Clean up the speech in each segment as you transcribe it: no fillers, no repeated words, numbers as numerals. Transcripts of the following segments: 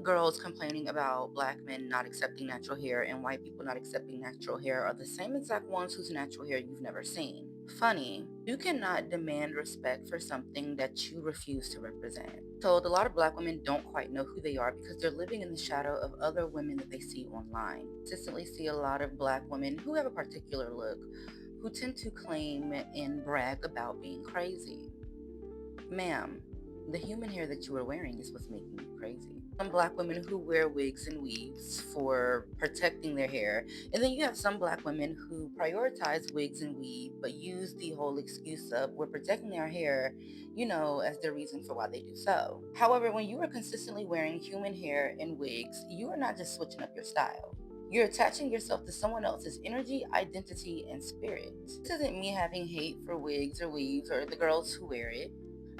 Girls complaining about black men not accepting natural hair and white people not accepting natural hair are the same exact ones whose natural hair you've never seen. Funny, you cannot demand respect for something that you refuse to represent. So, a lot of black women don't quite know who they are because they're living in the shadow of other women that they see online. Consistently see a lot of black women who have a particular look who tend to claim and brag about being crazy. Ma'am, the human hair that you are wearing is what's making you crazy. Some black women who wear wigs and weaves for protecting their hair, and then you have some black women who prioritize wigs and weave but use the whole excuse of we're protecting their hair, as their reason for why they do so. However, when you are consistently wearing human hair and wigs, you are not just switching up your style. You're attaching yourself to someone else's energy, identity, and spirit. This isn't me having hate for wigs or weaves or the girls who wear it.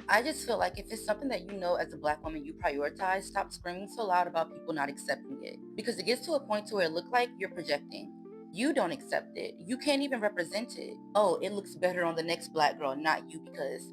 I just feel like if it's something that as a black woman you prioritize, stop screaming so loud about people not accepting it. Because it gets to a point to where it look like you're projecting. You don't accept it. You can't even represent it. Oh, it looks better on the next black girl, not you, because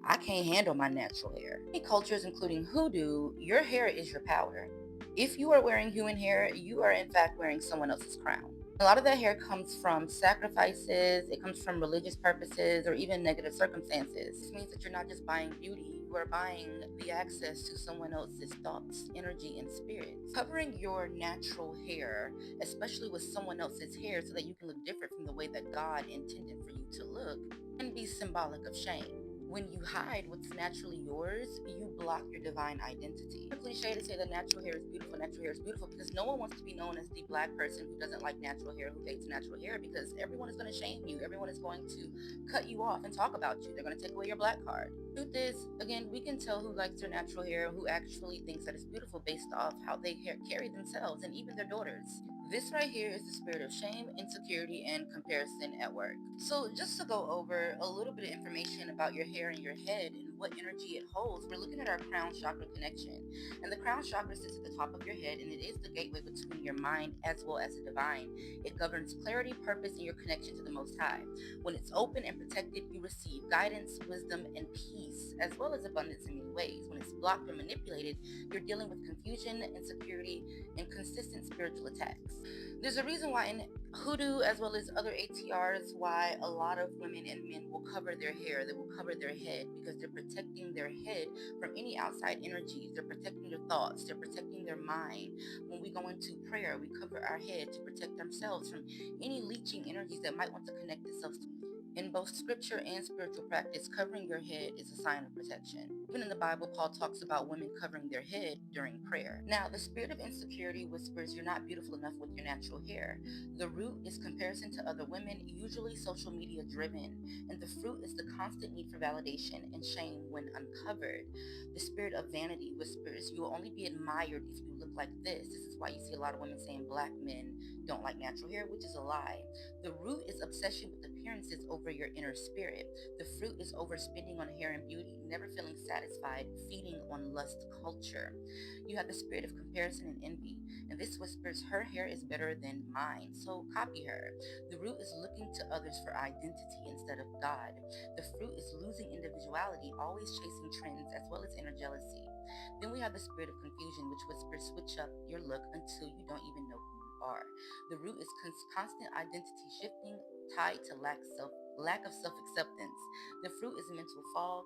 I can't handle my natural hair. In cultures, including hoodoo, your hair is your power. If you are wearing human hair, you are in fact wearing someone else's crown. A lot of that hair comes from sacrifices, it comes from religious purposes, or even negative circumstances. This means that you're not just buying beauty, you are buying the access to someone else's thoughts, energy, and spirits. Covering your natural hair, especially with someone else's hair, so that you can look different from the way that God intended for you to look, can be symbolic of shame. When you hide what's naturally yours, you block your divine identity. It's a cliche to say that natural hair is beautiful because no one wants to be known as the black person who doesn't like natural hair, who hates natural hair, because everyone is going to shame you. Everyone is going to cut you off and talk about you. They're going to take away your black card. Truth is, again, we can tell who likes their natural hair, who actually thinks that it's beautiful based off how they carry themselves and even their daughters. This right here is the spirit of shame, insecurity, and comparison at work. So, just to go over a little bit of information about your hair and your head and what energy it holds, we're looking at our crown chakra connection. And the crown chakra sits at the top of your head, and it is the gateway between your mind as well as the divine. It governs clarity, purpose, and your connection to the Most High. When it's open and protected, you receive guidance, wisdom, and peace, as well as abundance in many ways. When it's blocked or manipulated, you're dealing with confusion, insecurity, and consistent spiritual attacks. There's a reason why in hoodoo as well as other ATRs why a lot of women and men will cover their hair, they will cover their head because they're protecting their head from any outside energies. They're protecting their thoughts, they're protecting their mind. When we go into prayer, we cover our head to protect ourselves from any leeching energies that might want to connect itself to. In both scripture and spiritual practice, covering your head is a sign of protection. Even in the Bible, Paul talks about women covering their head during prayer. Now, the spirit of insecurity whispers you're not beautiful enough with your natural hair. The root is comparison to other women, usually social media driven, and the fruit is the constant need for validation and shame when uncovered. The spirit of vanity whispers you will only be admired if you look like this. This is why you see a lot of women saying black men don't like natural hair, which is a lie. The root is obsession with appearances over your inner spirit. The fruit is overspending on hair and beauty, never feeling satisfied, feeding on lust culture. You have the spirit of comparison and envy, and this whispers her hair is better than mine, so copy her. The root is looking to others for identity instead of God. The fruit is losing individuality, always chasing trends as well as inner jealousy. Then we have the spirit of confusion, which whispers switch up your look until you don't even know who you are. The root is constant identity shifting tied to lack of self-acceptance. The fruit is mental fog,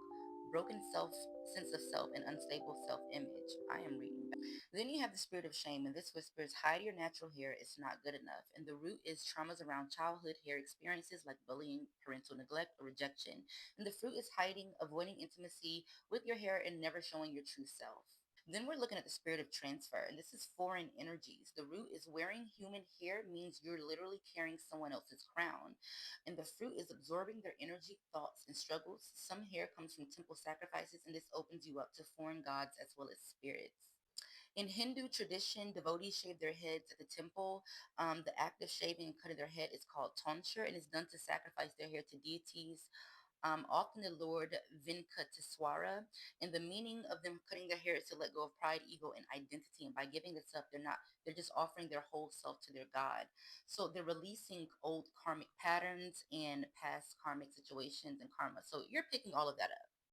broken sense of self, and unstable self-image. I am reading back. Then you have the spirit of shame, and this whispers hide your natural hair, it's not good enough. And the root is traumas around childhood hair experiences like bullying, parental neglect, or rejection. And the fruit is hiding, avoiding intimacy with your hair, and never showing your true self. Then we're looking at the spirit of transfer, and this is foreign energies. The root is wearing human hair means you're literally carrying someone else's crown. And the fruit is absorbing their energy, thoughts, and struggles. Some hair comes from temple sacrifices, and this opens you up to foreign gods as well as spirits. In Hindu tradition, devotees shave their heads at the temple. The act of shaving and cutting their head is called tonsure and is done to sacrifice their hair to deities, often the Lord Venkateswara. And the meaning of them cutting their hair is to let go of pride, ego, and identity. And by giving this up, they're just offering their whole self to their God. So they're releasing old karmic patterns and past karmic situations and karma. So you're picking all of that up.